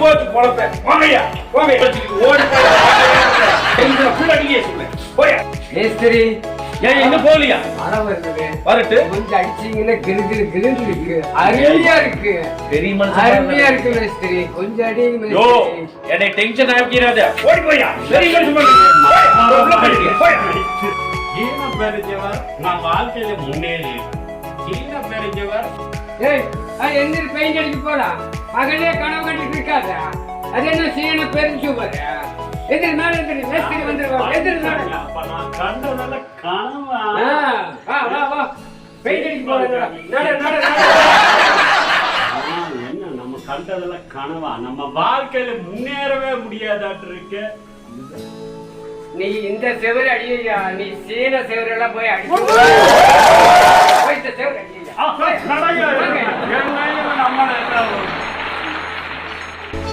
போட்டு பொழப்பேன். வாங்கய்யா, வாங்க. ஓடி போய் எங்க புள்ள நீயே சொல்லு. போயா. மேஸ்திரி ஏன் இன்னும் போலியா? மழை வருது. வரட்டு. கொஞ்சம் அடிச்சீங்கன்னா கிளுகிளு கிளுன்னு இருக்கு. அருமையா இருக்கு. பெரிய மனுஷன் அருமையா இருக்கு மேஸ்திரி. கொஞ்சம் அடிங்க யோ, மேஸ்திரி. என்னை டென்ஷன் ஆக்கிராத. ஓடி போயா. பெரிய மனுஷன் போயா. சீன பெருஞ்சவர் நான் வாழ்க்கையில முன்னேறி சீன பெருஞ்சவர் ஏய், எந்திரி பெயிண்ட் அடிக்க போலாம். பகலே கனவு கண்டிட்டு இருக்காத. அது என்ன சீன பெருஞ்சுவர். எதிரி மேல எதிரி மேஸ்திரி வந்துருவாங்க. எதிரி மேல. அப்ப நான் கண்டதெல்ல கனவா? வா வா வா. பெயிண்ட் அடிக்க போலாம். என்ன நம்ம கண்டதெல்ல கனவா? நம்ம வாழ்க்கையில முன்னேறவே முடியாதாட்டு இருக்கு. நீ இந்த செவரு அடியா. நீ சீன செவரெல்லாம் போய் அடி. போய் இந்த செவரு அடியா. நம்ம